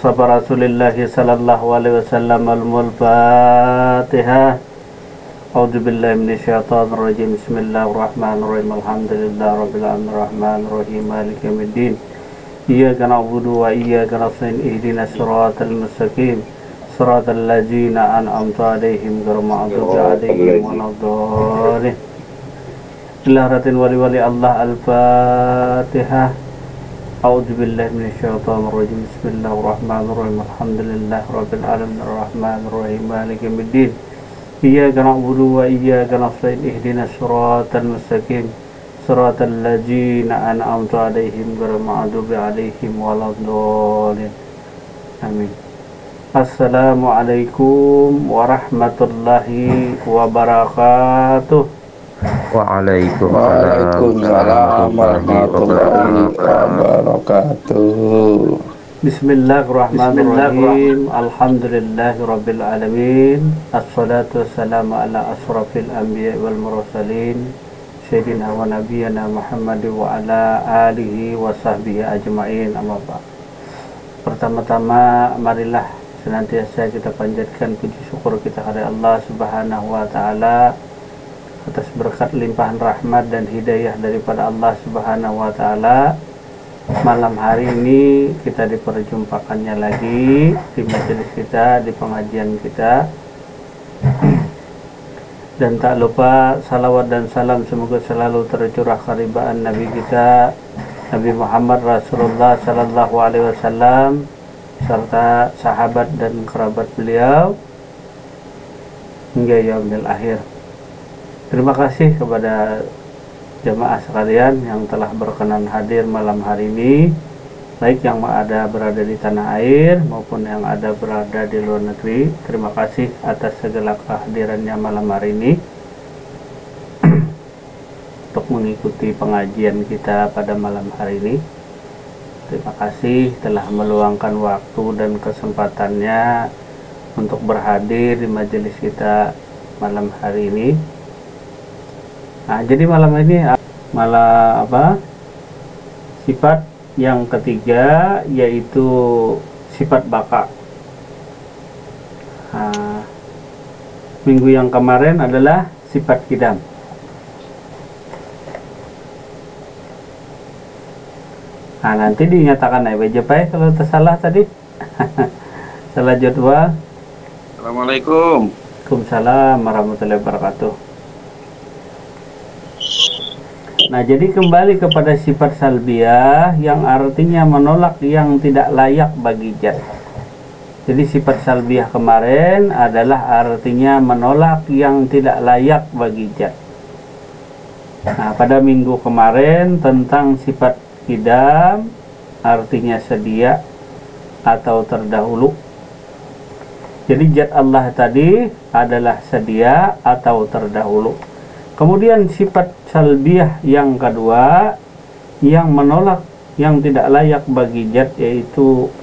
Sapa Rasulillah sallallahu alaihi wasallam al-Fatihah. A'udzu billahi minasyaitonir rajim. Bismillahirrahmanirrahim. Alhamdulillahirabbil alamin arrahmanir rahim maliki yaumiddin. Iyyaka na'budu wa iyyaka nasta'in ihdinas siratal mustaqim. Siratal ladzina an'amta 'alaihim ghairil maghdubi 'alaihim waladdallin. Bismillahirrahmanirrahim. Wali Allah al-Fatihah. A'udzu billahi minasyaitonir rajim. Bismillahirrahmanirrahim. Alhamdulillahirabbil alamin arrahmanir rahim maliki yaumiddin. Iyyaka na'budu wa iyyaka nasta'in ihdinas siratal mustaqim. Siratal ladzina an'amta 'alaihim ghairil maghdubi 'alaihim waladdallin. Amin. Assalamualaikum warahmatullahi wabarakatuh. Waalaikumsalam warahmatullahi wabarakatuh. Bismillahirrahmanirrahim. Alhamdulillahirabbil alamin. Assalatu wassalamu ala asrafil anbiya wal mursalin sayyidina wa nabiyyina Muhammad wa ala alihi wa sahbihi ajmain. Amma ba'd. Pertama-tama marilah senantiasa kita panjatkan puji syukur kita kepada Allah Subhanahu wa taala atas berkat limpahan rahmat dan hidayah daripada Allah Subhanahu wa taala. Malam hari ini kita diperjumpakannya lagi di majelis kita, di pengajian kita. Dan tak lupa salawat dan salam semoga selalu tercurah keribaan Nabi kita Nabi Muhammad Rasulullah sallallahu alaihi wasallam serta sahabat dan kerabat beliau hingga yaumil akhir. Terima kasih kepada jamaah sekalian yang telah berkenan hadir malam hari ini, baik yang ada berada di tanah air maupun yang ada berada di luar negeri. Terima kasih atas segala kehadirannya malam hari ini untuk mengikuti pengajian kita pada malam hari ini. Terima kasih telah meluangkan waktu dan kesempatannya untuk berhadir di majelis kita malam hari ini. Nah, jadi malam ini malah sifat yang ketiga, yaitu sifat baka. Nah, minggu yang kemarin adalah sifat kidam. Nah, nanti dinyatakan Japai kalau tersalah tadi. Salah jadwal. Assalamualaikum. Waalaikumsalam warahmatullahi wabarakatuh. Nah, jadi kembali kepada sifat salbiyah yang artinya menolak yang tidak layak bagi zat. Jadi sifat salbiyah kemarin adalah artinya menolak yang tidak layak bagi zat. Nah, pada minggu kemarin tentang sifat qidam artinya sedia atau terdahulu. Jadi zat Allah tadi adalah sedia atau terdahulu. Kemudian sifat salbiyah yang kedua yang menolak yang tidak layak bagi zat, yaitu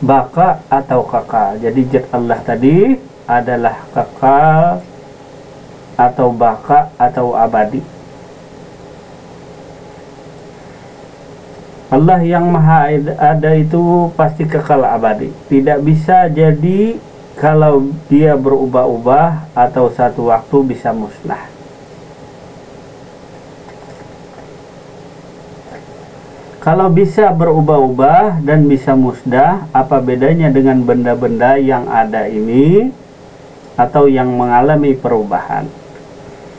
baka atau kekal. Jadi zat Allah tadi adalah kekal atau baka atau abadi. Allah yang maha ada itu pasti kekal abadi. Tidak bisa jadi kalau dia berubah-ubah atau satu waktu bisa musnah. Kalau bisa berubah-ubah dan bisa musnah, apa bedanya dengan benda-benda yang ada ini atau yang mengalami perubahan?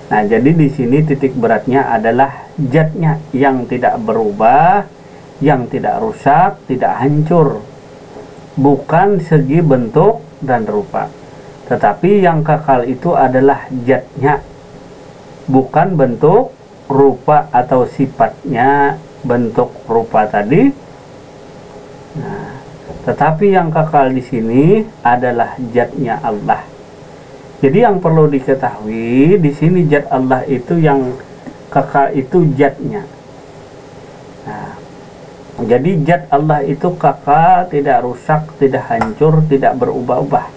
Nah, jadi di sini titik beratnya adalah zatnya yang tidak berubah, yang tidak rusak, tidak hancur. Bukan segi bentuk dan rupa. Tetapi yang kekal itu adalah zatnya. Bukan bentuk, rupa atau sifatnya bentuk rupa tadi. Nah, tetapi yang kekal di sini adalah zatnya Allah. Jadi yang perlu diketahui di sini zat Allah itu yang kekal itu zatnya. Nah, jadi zat Allah itu kekal, tidak rusak, tidak hancur, tidak berubah-ubah.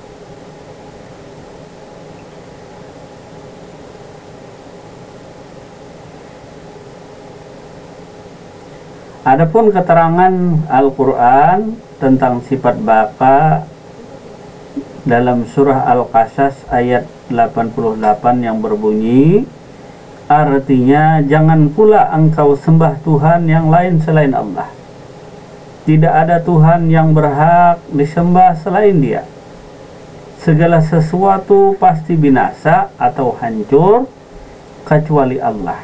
Adapun keterangan Al-Quran tentang sifat baqa dalam surah Al-Qasas ayat 88 yang berbunyi, artinya jangan pula engkau sembah Tuhan yang lain selain Allah. Tidak ada Tuhan yang berhak disembah selain Dia. Segala sesuatu pasti binasa atau hancur kecuali Allah.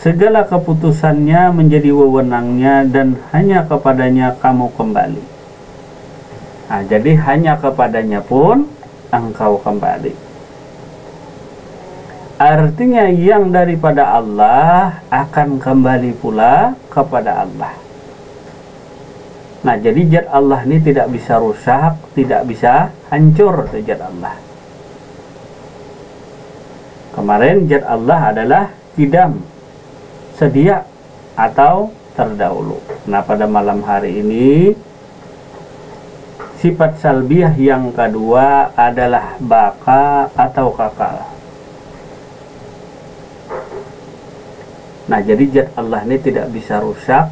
Segala keputusannya menjadi wewenangnya dan hanya kepadanya kamu kembali. Nah, jadi hanya kepadanya pun engkau kembali. Artinya yang daripada Allah akan kembali pula kepada Allah. Nah, jadi zat Allah ini tidak bisa rusak, tidak bisa hancur zat Allah. Kemarin zat Allah adalah qidam, sedia atau terdahulu. Nah, pada malam hari ini sifat salbiyah yang kedua adalah baqa atau kakal. Nah, jadi zat Allah ini tidak bisa rusak,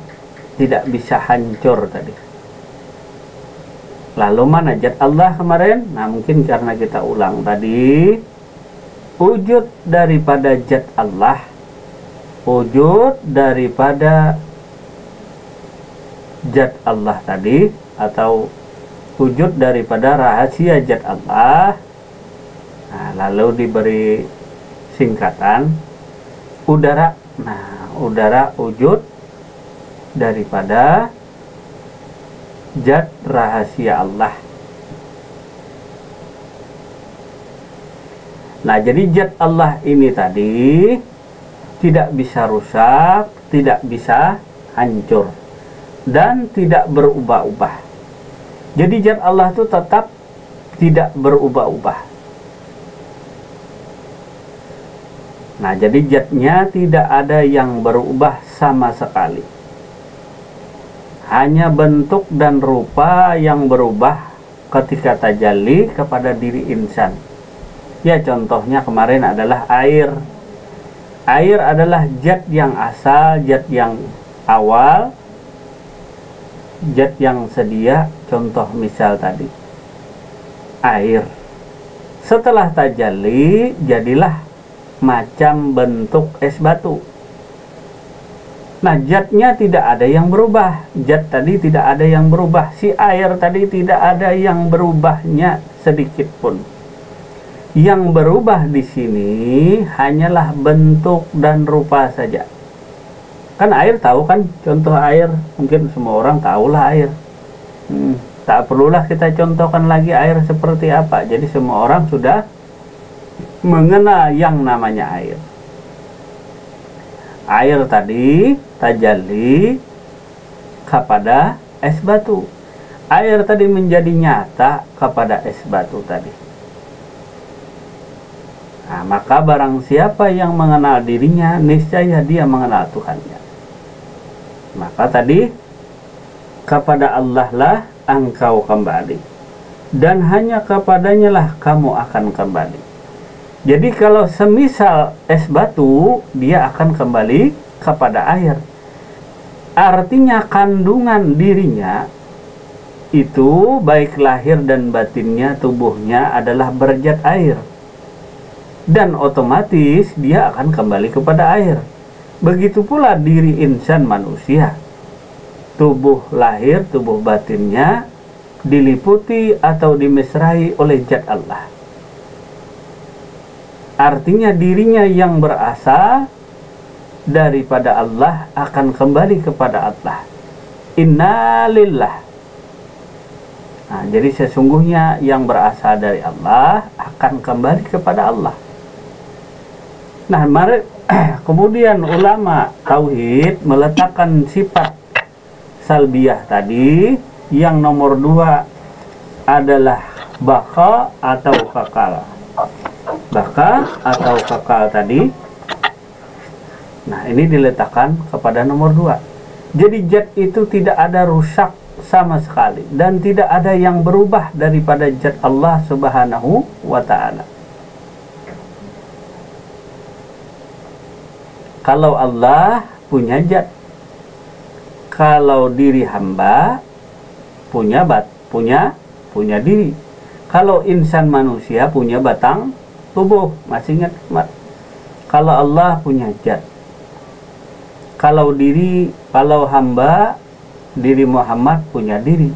tidak bisa hancur tadi. Lalu mana zat Allah kemarin? Nah, mungkin karena kita ulang tadi, wujud daripada zat Allah, wujud daripada zat Allah tadi, atau wujud daripada rahasia zat Allah. Nah, lalu diberi singkatan udara. Nah, udara wujud daripada zat rahasia Allah. Nah, jadi zat Allah ini tadi tidak bisa rusak, tidak bisa hancur, dan tidak berubah-ubah. Jadi zat Allah itu tetap tidak berubah-ubah. Nah, jadi zatnya tidak ada yang berubah sama sekali. Hanya bentuk dan rupa yang berubah ketika tajalli kepada diri insan. Ya, contohnya kemarin adalah air. Air adalah zat yang asal, zat yang awal, zat yang sedia. Contoh misal tadi, air. Setelah tajalli, jadilah macam bentuk es batu. Nah, zatnya tidak ada yang berubah. Zat tadi tidak ada yang berubah. Si air tadi tidak ada yang berubahnya sedikit pun. Yang berubah di sini hanyalah bentuk dan rupa saja. Kan air tahu kan, contoh air, mungkin semua orang tahulah air. Tak perlulah kita contohkan lagi air seperti apa. Jadi semua orang sudah mengenal yang namanya air. Air tadi tajalli kepada es batu. Air tadi menjadi nyata kepada es batu tadi. Nah, maka barang siapa yang mengenal dirinya, niscaya dia mengenal Tuhannya. Maka tadi kepada Allah lah engkau kembali, dan hanya kepadanya lah kamu akan kembali. Jadi kalau semisal es batu, dia akan kembali kepada air. Artinya kandungan dirinya itu baik lahir dan batinnya, tubuhnya adalah berzat air. Dan otomatis dia akan kembali kepada air. Begitu pula diri insan manusia. Tubuh lahir, tubuh batinnya diliputi atau dimesrai oleh zat Allah. Artinya dirinya yang berasal daripada Allah akan kembali kepada Allah. Innalillah. Nah, jadi sesungguhnya yang berasal dari Allah akan kembali kepada Allah. Nah, kemudian ulama tauhid meletakkan sifat salbiyah tadi, yang nomor 2 adalah baqa atau kakal. Baqa atau kakal tadi, nah ini diletakkan kepada nomor 2. Jadi zat itu tidak ada rusak sama sekali, dan tidak ada yang berubah daripada zat Allah Subhanahu wa ta'ala. Kalau Allah punya zat, kalau diri hamba punya diri. Kalau insan manusia punya batang tubuh, masih ingat? Kalau Allah punya zat. Kalau hamba diri Muhammad punya diri.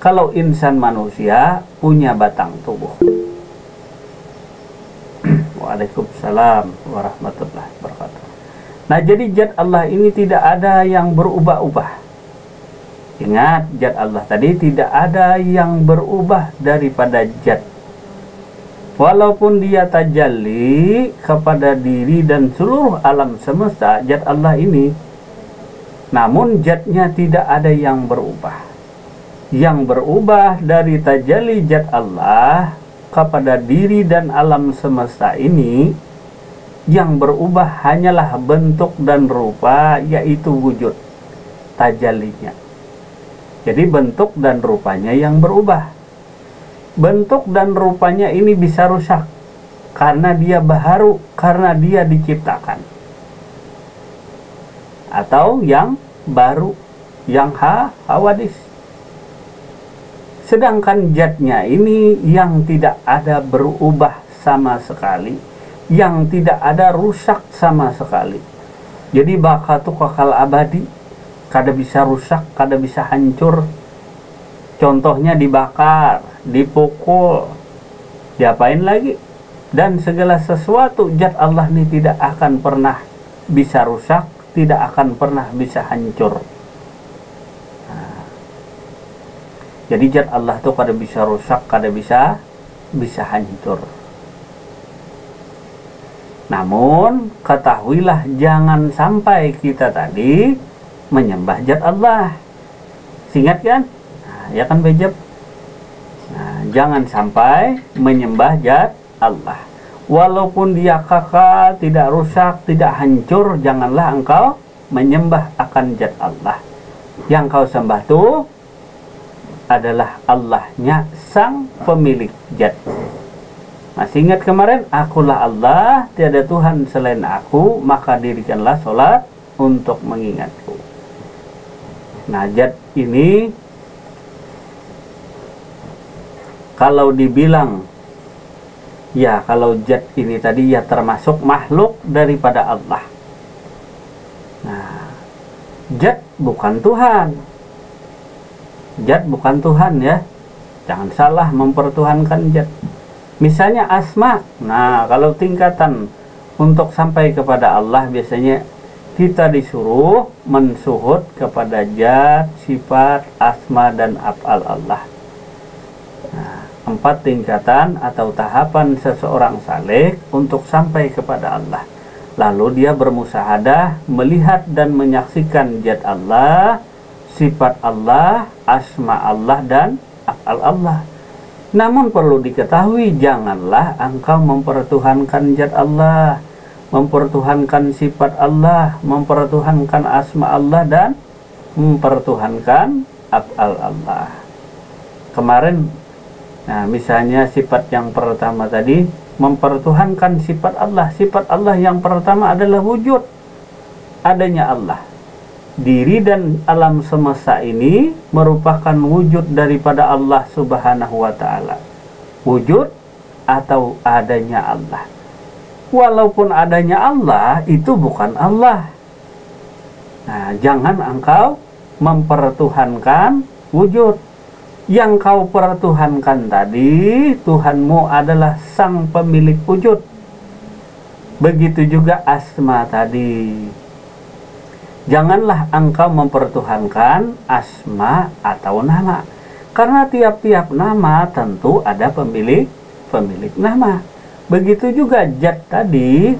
Kalau insan manusia punya batang tubuh. Waalaikumsalam warahmatullahi wabarakatuh. Nah, jadi zat Allah ini tidak ada yang berubah-ubah. Ingat, zat Allah tadi tidak ada yang berubah daripada zat. Walaupun dia tajalli kepada diri dan seluruh alam semesta, zat Allah ini, namun zatnya tidak ada yang berubah. Yang berubah dari tajalli zat Allah kepada diri dan alam semesta ini, yang berubah hanyalah bentuk dan rupa, yaitu wujud tajallinya. Jadi bentuk dan rupanya yang berubah. Bentuk dan rupanya ini bisa rusak karena dia baharu, karena dia diciptakan. Atau yang baru, yang hawadis. Sedangkan zatnya ini yang tidak ada berubah sama sekali, yang tidak ada rusak sama sekali. Jadi baka itu kekal abadi, kada bisa rusak, kada bisa hancur. Contohnya dibakar, dipukul, diapain lagi? Dan segala sesuatu zat Allah ini tidak akan pernah bisa rusak, tidak akan pernah bisa hancur. Jadi zat Allah itu kada bisa rusak, kada bisa hancur. Namun ketahuilah jangan sampai kita tadi menyembah zat Allah. Ingat kan? Nah, ya kan Bejab? Nah, jangan sampai menyembah zat Allah. Walaupun dia kekal, tidak rusak, tidak hancur, janganlah engkau menyembah akan zat Allah. Yang kau sembah itu adalah Allahnya sang pemilik zat. Masih ingat kemarin? Akulah Allah, tiada Tuhan selain aku, maka dirikanlah sholat untuk mengingatku. Nah, zat ini kalau dibilang ya, kalau zat ini tadi ya termasuk makhluk daripada Allah. Nah, zat bukan Tuhan. Zat bukan Tuhan ya. Jangan salah mempertuhankan zat. Misalnya asma. Nah, kalau tingkatan untuk sampai kepada Allah biasanya kita disuruh mensuhud kepada zat, sifat, asma dan af'al Allah. Nah, 4 tingkatan atau tahapan seseorang saleh untuk sampai kepada Allah. Lalu dia bermusahadah melihat dan menyaksikan zat Allah, sifat Allah, asma Allah dan af'al Allah. Namun perlu diketahui, janganlah engkau mempertuhankan zat Allah, mempertuhankan sifat Allah, mempertuhankan asma Allah dan mempertuhankan af'al Allah. Kemarin, nah misalnya sifat yang pertama tadi, mempertuhankan sifat Allah. Sifat Allah yang pertama adalah wujud, adanya Allah. Diri dan alam semesta ini merupakan wujud daripada Allah Subhanahu wa ta'ala. Wujud atau adanya Allah. Walaupun adanya Allah, itu bukan Allah. Nah, jangan engkau mempertuhankan wujud. Yang kau pertuhankan tadi, Tuhanmu adalah sang pemilik wujud. Begitu juga asma tadi. Janganlah engkau mempertuhankan asma atau nama. Karena tiap-tiap nama tentu ada pemilik nama. Begitu juga zat tadi,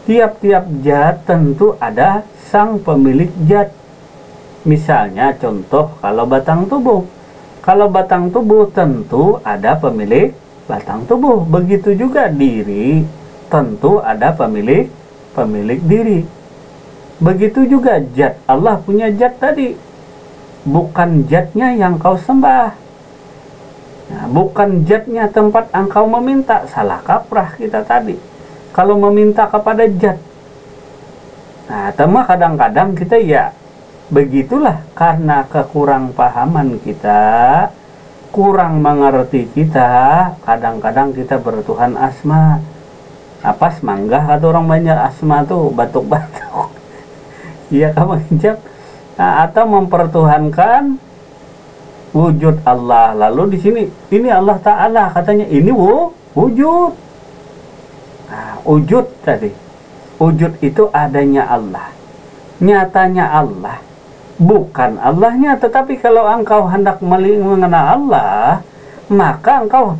tiap-tiap zat tentu ada sang pemilik zat. Misalnya contoh kalau batang tubuh. Kalau batang tubuh tentu ada pemilik batang tubuh. Begitu juga diri, tentu ada pemilik diri. Begitu juga zat. Allah punya zat tadi. Bukan zatnya yang kau sembah. Nah, bukan zatnya tempat engkau meminta. Salah kaprah kita tadi. Kalau meminta kepada zat. Nah, tema kadang-kadang kita ya Begitulah karena kekurang pahaman kita, kurang mengerti kita, kadang-kadang kita bertuhan asma. Apa semanggah kata orang banyak, asma tuh batuk-batuk. Iya kamu hijab. Nah, atau mempertuhankan wujud Allah. Lalu di sini ini Allah Ta'ala katanya ini wujud. Nah, wujud tadi. Wujud itu adanya Allah. Nyatanya Allah. Bukan Allahnya, tetapi kalau engkau hendak mengenal Allah, maka engkau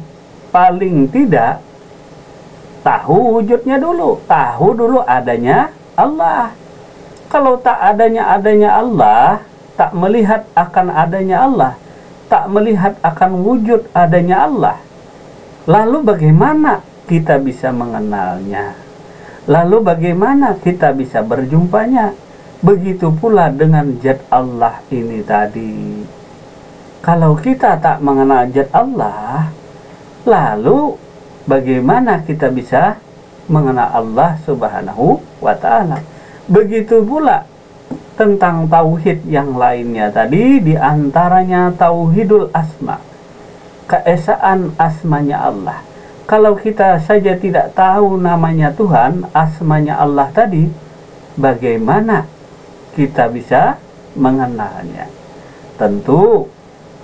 paling tidak tahu wujudnya dulu, tahu dulu adanya Allah. Kalau tak adanya Allah, tak melihat akan adanya Allah, tak melihat akan wujud adanya Allah, lalu bagaimana kita bisa mengenalnya? Lalu bagaimana kita bisa berjumpanya? Begitu pula dengan zat Allah ini tadi. Kalau kita tak mengenal zat Allah, lalu bagaimana kita bisa mengenal Allah Subhanahu wa Ta'ala? Begitu pula tentang tauhid yang lainnya tadi, diantaranya tauhidul asma, keesaan asmanya Allah. Kalau kita saja tidak tahu namanya Tuhan, asmanya Allah tadi, bagaimana kita bisa mengenalnya? Tentu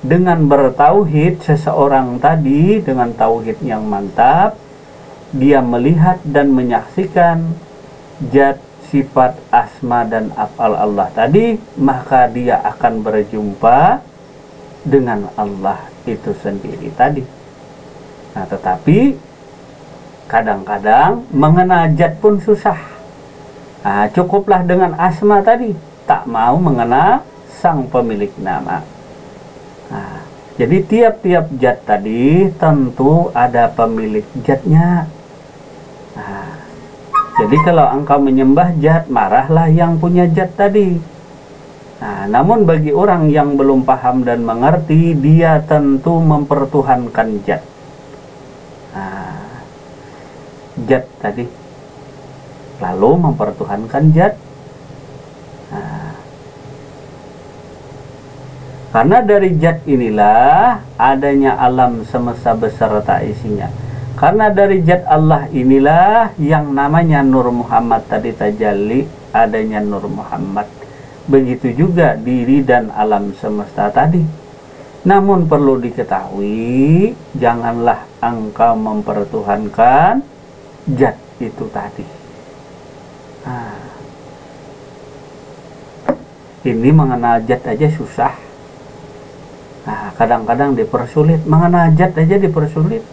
dengan bertauhid, seseorang tadi dengan tauhid yang mantap, dia melihat dan menyaksikan zat, sifat, asma dan af'al Allah tadi, maka dia akan berjumpa dengan Allah itu sendiri tadi. Nah, tetapi kadang-kadang mengenal zat pun susah. Nah, cukuplah dengan asma tadi, tak mau mengenal sang pemilik nama. Nah, jadi tiap-tiap zat tadi tentu ada pemilik zatnya. Nah, jadi kalau engkau menyembah zat, marahlah yang punya zat tadi. Nah, namun bagi orang yang belum paham dan mengerti, dia tentu mempertuhankan zat. Nah, zat tadi, lalu mempertuhankan zat. Nah, karena dari zat inilah adanya alam semesta beserta isinya. Karena dari zat Allah inilah yang namanya Nur Muhammad tadi tajalli, adanya Nur Muhammad. Begitu juga diri dan alam semesta tadi. Namun perlu diketahui, janganlah engkau mempertuhankan zat itu tadi. Nah, ini mengenal zat aja susah. Nah, kadang-kadang dipersulit, mengenal zat aja dipersulit.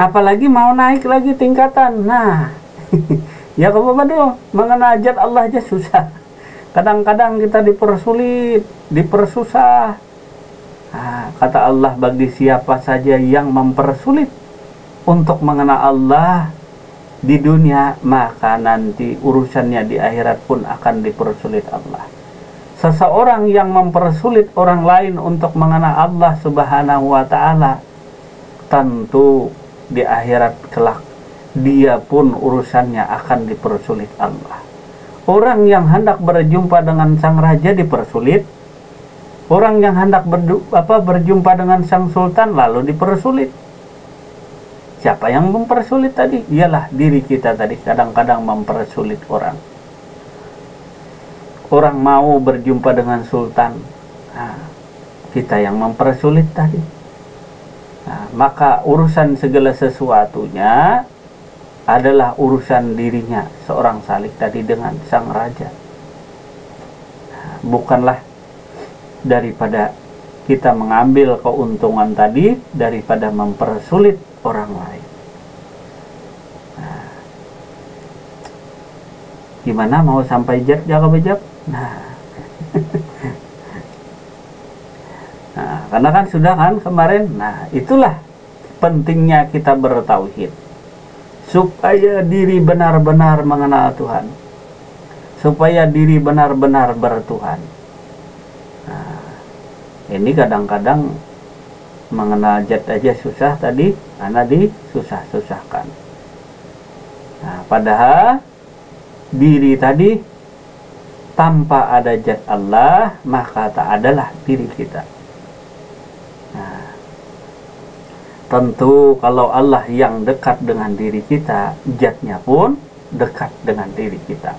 Apalagi mau naik lagi tingkatan. Nah, ya apa dong, mengenal zat Allah aja susah. Kadang-kadang kita dipersulit, dipersusah. Nah, kata Allah, bagi siapa saja yang mempersulit untuk mengenal Allah di dunia, maka nanti urusannya di akhirat pun akan dipersulit Allah. Seseorang yang mempersulit orang lain untuk mengenal Allah Subhanahu wa Ta'ala, tentu di akhirat kelak dia pun urusannya akan dipersulit Allah. Orang yang hendak berjumpa dengan sang raja dipersulit. Orang yang hendak berjumpa dengan sang sultan lalu dipersulit. Siapa yang mempersulit tadi? Ialah diri kita tadi, kadang-kadang mempersulit orang. Orang mau berjumpa dengan sultan, nah, kita yang mempersulit tadi. Nah, maka urusan segala sesuatunya adalah urusan dirinya seorang salik tadi dengan sang raja. Nah, bukanlah daripada kita mengambil keuntungan tadi daripada mempersulit orang lain. Nah, gimana mau sampai zat jaga bejak? Nah, nah, karena kan sudah kan kemarin. Nah, itulah pentingnya kita bertauhid, supaya diri benar-benar mengenal Tuhan, supaya diri benar-benar bertuhan. Nah, ini kadang-kadang mengenal zat aja susah tadi, karena disusah-susahkan. Nah, padahal diri tadi tanpa ada zat Allah, maka tak adalah diri kita. Nah, tentu kalau Allah yang dekat dengan diri kita, zatnya pun dekat dengan diri kita.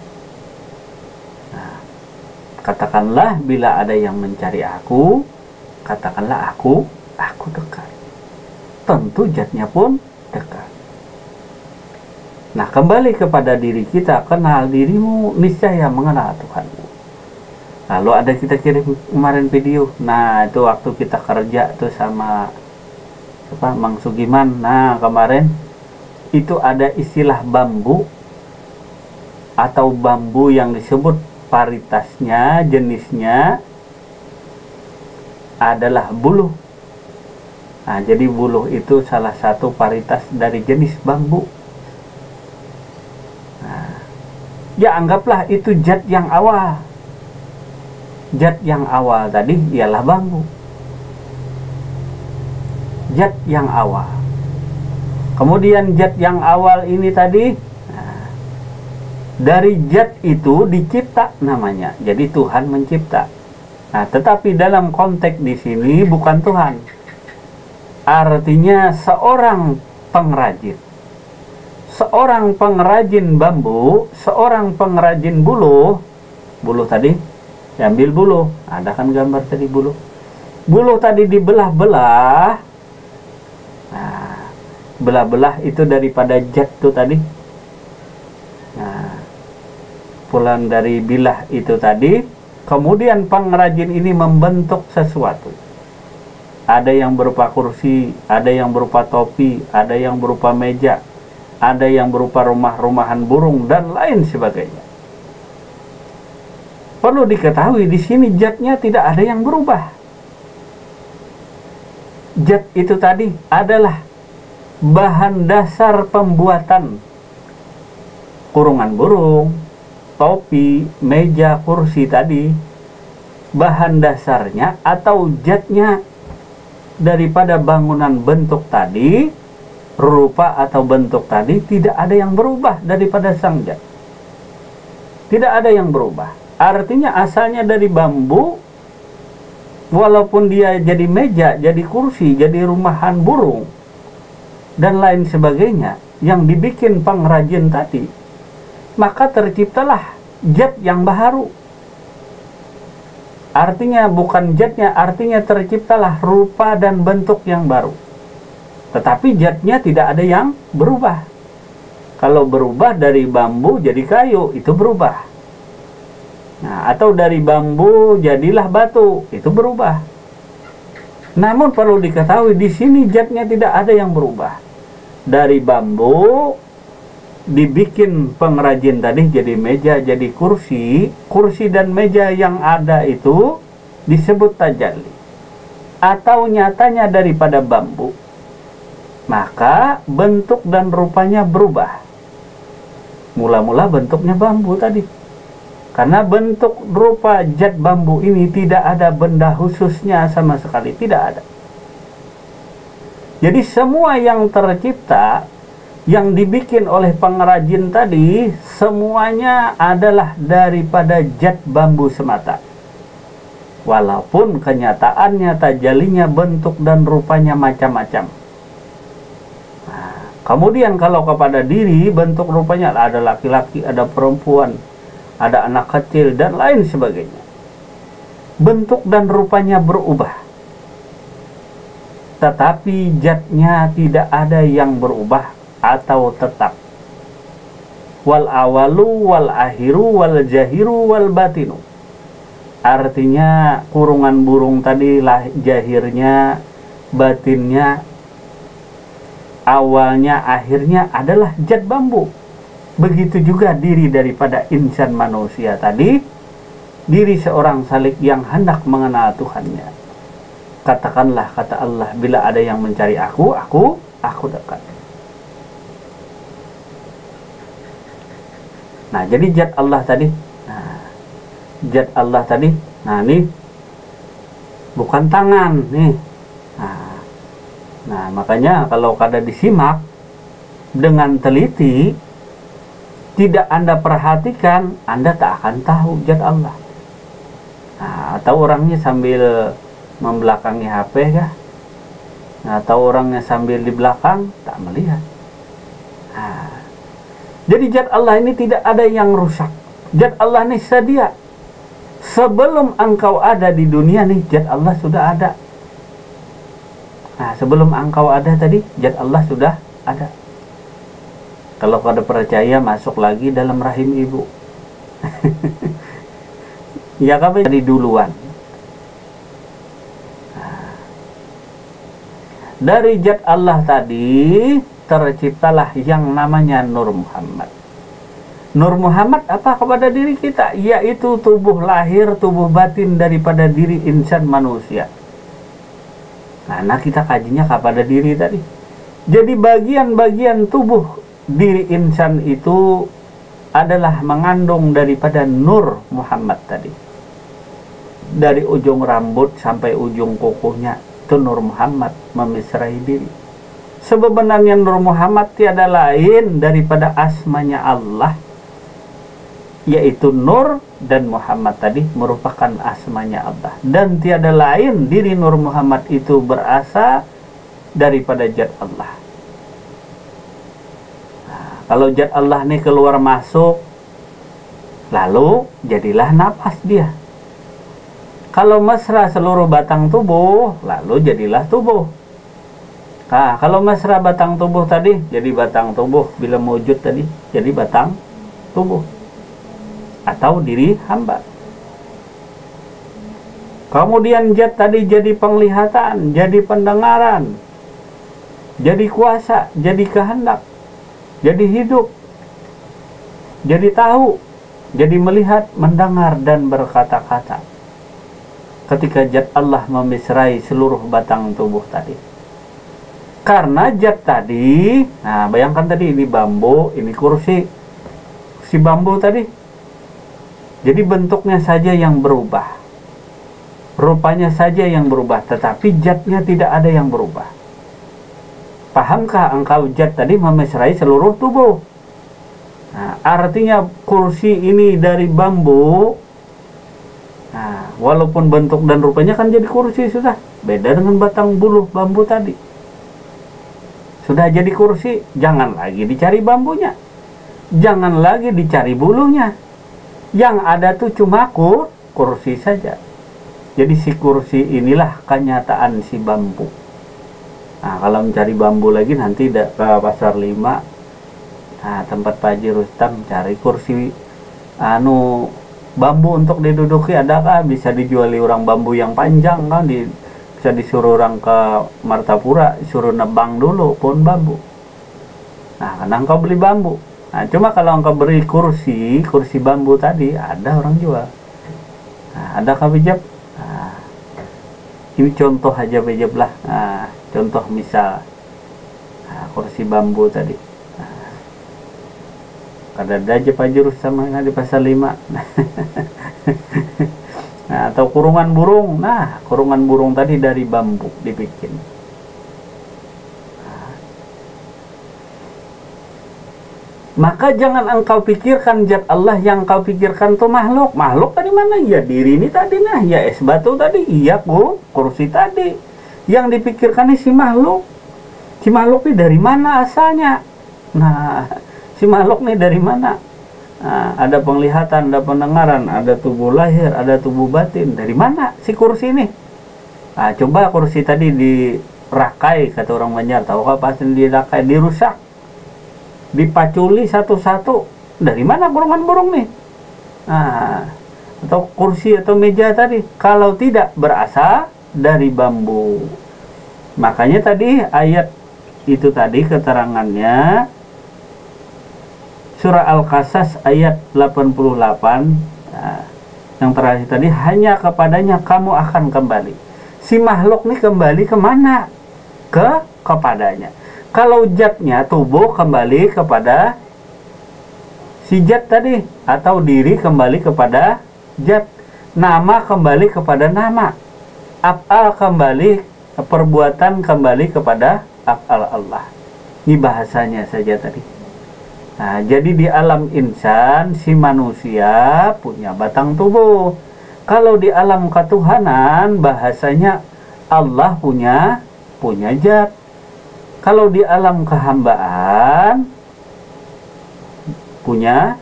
Nah, katakanlah bila ada yang mencari aku, katakanlah aku dekat. Tentu zatnya pun dekat. Nah, kembali kepada diri kita, kenal dirimu, niscaya mengenal Tuhanmu. Lalu ada kita kirim kemarin video. Nah, itu waktu kita kerja tuh sama Mang Sugiman. Nah, kemarin itu ada istilah bambu atau bambu yang disebut varietasnya, jenisnya adalah buluh. Nah, jadi buluh itu salah satu varietas dari jenis bambu. Ya, anggaplah itu zat yang awal. Zat yang awal tadi ialah bambu. Zat yang awal. Kemudian zat yang awal ini tadi, dari zat itu dicipta namanya. Jadi Tuhan mencipta. Nah, tetapi dalam konteks di sini bukan Tuhan. Artinya seorang pengrajin. Seorang pengrajin bambu, seorang pengrajin buluh tadi, ambil buluh, ada kan gambar tadi buluh tadi dibelah-belah. Nah, belah-belah itu daripada zat itu tadi. Nah, pulang dari bilah itu tadi, kemudian pengrajin ini membentuk sesuatu. Ada yang berupa kursi, ada yang berupa topi, ada yang berupa meja, ada yang berupa rumah-rumahan burung dan lain sebagainya. Perlu diketahui di sini zatnya tidak ada yang berubah. Zat itu tadi adalah bahan dasar pembuatan kurungan burung, topi, meja, kursi tadi. Bahan dasarnya atau zatnya daripada bangunan bentuk tadi, rupa atau bentuk tadi tidak ada yang berubah daripada sang zat. Tidak ada yang berubah. Artinya asalnya dari bambu, walaupun dia jadi meja, jadi kursi, jadi rumahan burung dan lain sebagainya yang dibikin pengrajin tadi, maka terciptalah zat yang baru. Artinya bukan zatnya, artinya terciptalah rupa dan bentuk yang baru. Tetapi zatnya tidak ada yang berubah. Kalau berubah dari bambu jadi kayu, itu berubah. Nah, atau dari bambu jadilah batu, itu berubah. Namun perlu diketahui di sini zatnya tidak ada yang berubah. Dari bambu dibikin pengrajin tadi jadi meja, jadi kursi. Kursi dan meja yang ada itu disebut tajalli. Atau nyatanya daripada bambu. Maka bentuk dan rupanya berubah. Mula-mula bentuknya bambu tadi. Karena bentuk rupa zat bambu ini tidak ada benda khususnya sama sekali. Tidak ada. Jadi semua yang tercipta, yang dibikin oleh pengrajin tadi, semuanya adalah daripada zat bambu semata. Walaupun kenyataannya tajalinya bentuk dan rupanya macam-macam. Kemudian kalau kepada diri, bentuk rupanya ada laki-laki, ada perempuan, ada anak kecil, dan lain sebagainya. Bentuk dan rupanya berubah. Tetapi zatnya tidak ada yang berubah atau tetap. Wal awalu, wal akhiru, wal jahiru, wal batinu. Artinya kurungan burung tadi lah jahirnya, batinnya, awalnya, akhirnya adalah zat bambu. Begitu juga diri daripada insan manusia tadi, diri seorang salik yang hendak mengenal Tuhannya. Katakanlah, kata Allah, bila ada yang mencari aku dekat. Nah, jadi zat Allah tadi. Nah, zat Allah tadi. Nah, ini bukan tangan nih. Nah, makanya kalau kada disimak dengan teliti, tidak Anda perhatikan, Anda tak akan tahu zat Allah. Nah, atau orangnya sambil membelakangi HP kah? Nah, atau orangnya sambil di belakang tak melihat. Nah, jadi zat Allah ini tidak ada yang rusak. Zat Allah ini sedia. Sebelum engkau ada di dunia nih, zat Allah sudah ada. Nah, sebelum engkau ada tadi, zat Allah sudah ada. Kalau pada percaya, masuk lagi dalam rahim ibu. Ya kan, dari duluan. Nah, dari zat Allah tadi terciptalah yang namanya Nur Muhammad. Nur Muhammad apa kepada diri kita? Yaitu tubuh lahir, tubuh batin daripada diri insan manusia. Nah, kita kajinya kepada diri tadi. Jadi bagian-bagian tubuh diri insan itu adalah mengandung daripada Nur Muhammad tadi. Dari ujung rambut sampai ujung kukunya, itu Nur Muhammad memisrai diri. Sebenarnya Nur Muhammad tiada lain daripada asmanya Allah, yaitu Nur, dan Muhammad tadi merupakan asmanya Allah. Dan tiada lain diri Nur Muhammad itu berasal daripada zat Allah. Nah, kalau zat Allah ini keluar masuk, lalu jadilah napas dia. Kalau mesra seluruh batang tubuh, lalu jadilah tubuh. Nah, kalau mesra batang tubuh tadi, jadi batang tubuh. Bila mewujud tadi, jadi batang tubuh atau diri hamba. Kemudian zat tadi jadi penglihatan, jadi pendengaran, jadi kuasa, jadi kehendak, jadi hidup, jadi tahu, jadi melihat, mendengar, dan berkata-kata. Ketika zat Allah memisrai seluruh batang tubuh tadi. Karena zat tadi, nah bayangkan tadi ini bambu, ini kursi. Si bambu tadi, jadi bentuknya saja yang berubah, rupanya saja yang berubah, tetapi zatnya tidak ada yang berubah. Pahamkah engkau zat tadi memisrai seluruh tubuh? Nah, artinya kursi ini dari bambu. Nah, walaupun bentuk dan rupanya kan jadi kursi sudah. Beda dengan batang buluh bambu tadi. Sudah jadi kursi, jangan lagi dicari bambunya. Jangan lagi dicari bulunya. Yang ada tuh cuma kursi saja. Jadi si kursi inilah kenyataan si bambu. Nah, kalau mencari bambu lagi nanti ke pasar 5. Nah, tempat Pak Haji Rustam cari kursi bambu untuk diduduki adakah? Bisa dijuali orang bambu yang panjang kan, bisa disuruh orang ke Martapura, disuruh nebang dulu pohon bambu. Nah, karena engkau beli bambu. Nah, cuma kalau engkau beri kursi bambu tadi, ada orang jual. Nah, ada kabijab. Nah, ini contoh aja bijab lah. Nah, contoh misal, nah, kursi bambu tadi. Nah, ada aja Pak Jurus sama di pasar 5. Nah, atau kurungan burung. Nah, kurungan burung tadi dari bambu dibikin. Maka jangan engkau pikirkan zat Allah, yang engkau pikirkan tuh makhluk. Makhluk tadi mana? Ya diri ini tadi, nah ya es batu tadi, iya kursi tadi. Yang dipikirkan ini si makhluk. Si makhluk ini dari mana asalnya? Nah, si makhluk ini dari mana? Nah, ada penglihatan, ada pendengaran, ada tubuh lahir, ada tubuh batin. Dari mana si kursi ini? Nah, coba kursi tadi dirakai, kata orang Banjar. Tahu apa pasti dirakai, dirusak, dipaculi satu-satu. Dari mana kurungan burung nih? Nah, atau kursi atau meja tadi, kalau tidak berasal dari bambu. Makanya tadi ayat itu tadi keterangannya surah Al-Qasas ayat 88. Nah, yang terakhir tadi, hanya kepadanya kamu akan kembali. Si makhluk nih kembali kemana? Kepadanya. Kalau zatnya tubuh kembali kepada si zat tadi, atau diri kembali kepada zat, nama kembali kepada nama, af'al kembali, perbuatan kembali kepada af'al Allah. Ini bahasanya saja tadi. Nah, jadi di alam insan si manusia punya batang tubuh. Kalau di alam ketuhanan bahasanya Allah punya zat. Kalau di alam kehambaan punya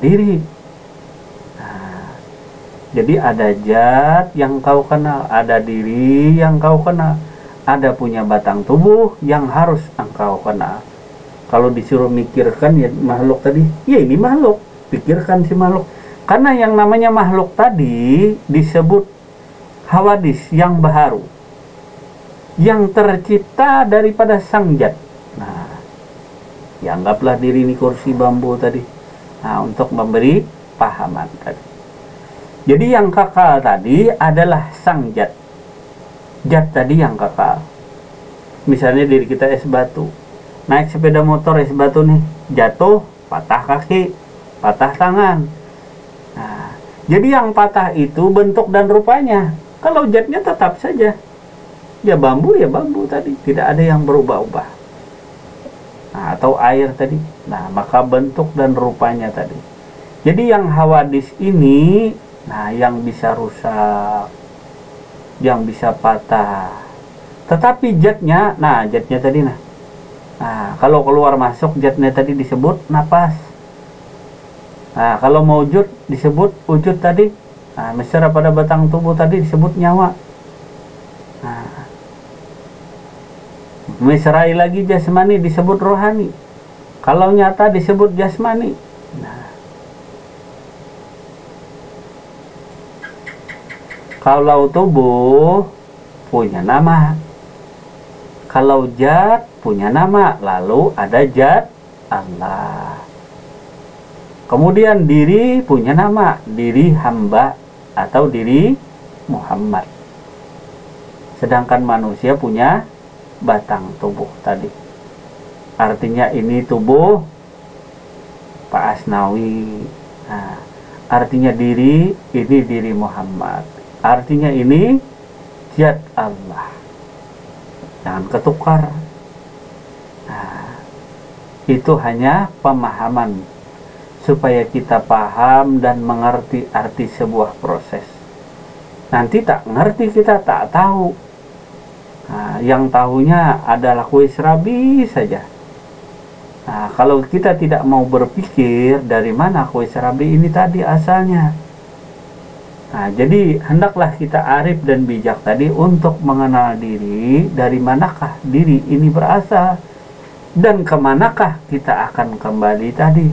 diri. Nah, jadi ada zat yang kau kenal, ada diri yang kau kenal, ada punya batang tubuh yang harus engkau kenal. Kalau disuruh mikirkan ya makhluk tadi, ya ini makhluk, pikirkan si makhluk. Karena yang namanya makhluk tadi disebut hawadis yang baharu, yang tercipta daripada sang zat. Nah, ya anggaplah diri ini kursi bambu tadi. Nah, untuk memberi pahaman tadi. Jadi yang kekal tadi adalah sang zat. Zat tadi yang kekal. Misalnya diri kita es batu. Naik sepeda motor es batu nih, jatuh, patah kaki, patah tangan. Nah, jadi yang patah itu bentuk dan rupanya. Kalau zatnya tetap saja. Ya bambu tadi, tidak ada yang berubah-ubah. Nah, atau air tadi. Nah, maka bentuk dan rupanya tadi. Jadi yang hawadis ini, nah yang bisa rusak, yang bisa patah. Tetapi zatnya, nah zatnya tadi nah. Nah, kalau keluar masuk zatnya tadi disebut napas. Nah, kalau mewujud disebut wujud tadi. Nah, mesra pada batang tubuh tadi disebut nyawa. Nah, mesrai lagi jasmani disebut rohani. Kalau nyata disebut jasmani. Nah, kalau tubuh punya nama, kalau zat punya nama, lalu ada zat Allah. Kemudian diri punya nama, diri hamba atau diri Muhammad. Sedangkan manusia punya batang tubuh tadi. Artinya ini tubuh Pak Asnawi. Nah, artinya diri, ini diri Muhammad. Artinya ini zat Allah. Jangan ketukar. Nah, itu hanya pemahaman supaya kita paham dan mengerti arti sebuah proses. Nanti tak ngerti kita tak tahu. Nah, yang tahunya adalah kue serabi saja. Nah, kalau kita tidak mau berpikir dari mana kue serabi ini tadi asalnya. Nah, jadi hendaklah kita arif dan bijak tadi untuk mengenal diri, dari manakah diri ini berasal dan kemanakah kita akan kembali tadi.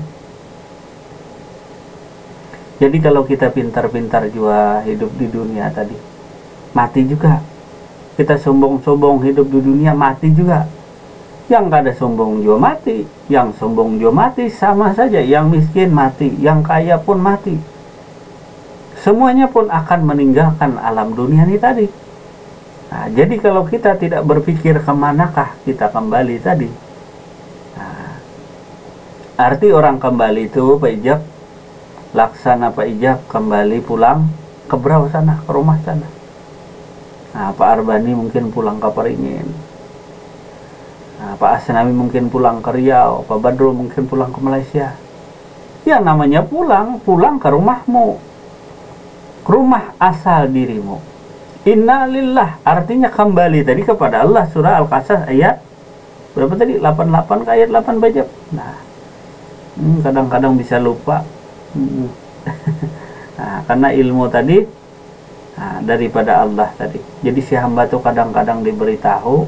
Jadi kalau kita pintar-pintar juga hidup di dunia tadi, mati juga. Kita sombong-sombong hidup di dunia, mati juga. Yang gak ada sombong juga mati, yang sombong juga mati, sama saja. Yang miskin mati, yang kaya pun mati. Semuanya pun akan meninggalkan alam dunia ini tadi. Nah, jadi kalau kita tidak berpikir kemanakah kita kembali tadi. Nah, arti orang kembali itu Pak Ijab, laksana Pak Ijab kembali pulang ke Brau sana, ke rumah sana. Nah, Pak Arbani mungkin pulang ke Peringin. Nah, Pak Asnawi mungkin pulang ke Riau, Pak Badrul mungkin pulang ke Malaysia. Ya namanya pulang ke rumahmu, rumah asal dirimu. Innalillah artinya kembali tadi kepada Allah. Surah Al-Qasas ayat berapa tadi? 88 ke ayat 8 baca. Nah, kadang-kadang bisa lupa. Nah, karena ilmu tadi daripada Allah tadi. Jadi si hamba tuh kadang-kadang diberitahu,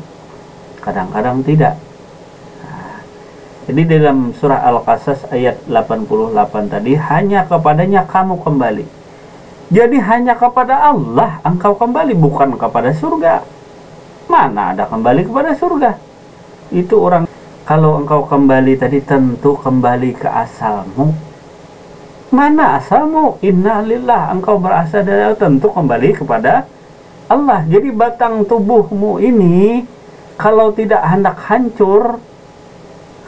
kadang-kadang tidak. Nah, jadi dalam surah Al-Qasas ayat 88 tadi, hanya kepadanya kamu kembali. Jadi hanya kepada Allah engkau kembali, bukan kepada surga. Mana ada kembali kepada surga? Itu orang, kalau engkau kembali tadi tentu kembali ke asalmu. Mana asalmu? Innalillah, engkau berasal dari Allah, tentu kembali kepada Allah. Jadi batang tubuhmu ini kalau tidak hendak hancur,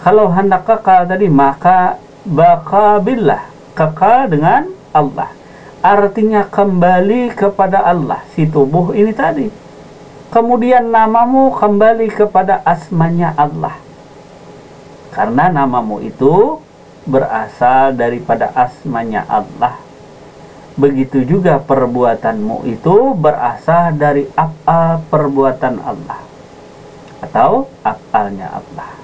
kalau hendak kekal tadi, maka baqabillah, kekal dengan Allah. Artinya kembali kepada Allah, si tubuh ini tadi. Kemudian namamu kembali kepada asmanya Allah. Karena namamu itu berasal daripada asmanya Allah. Begitu juga perbuatanmu itu berasal dari af'al perbuatan Allah atau af'alnya Allah.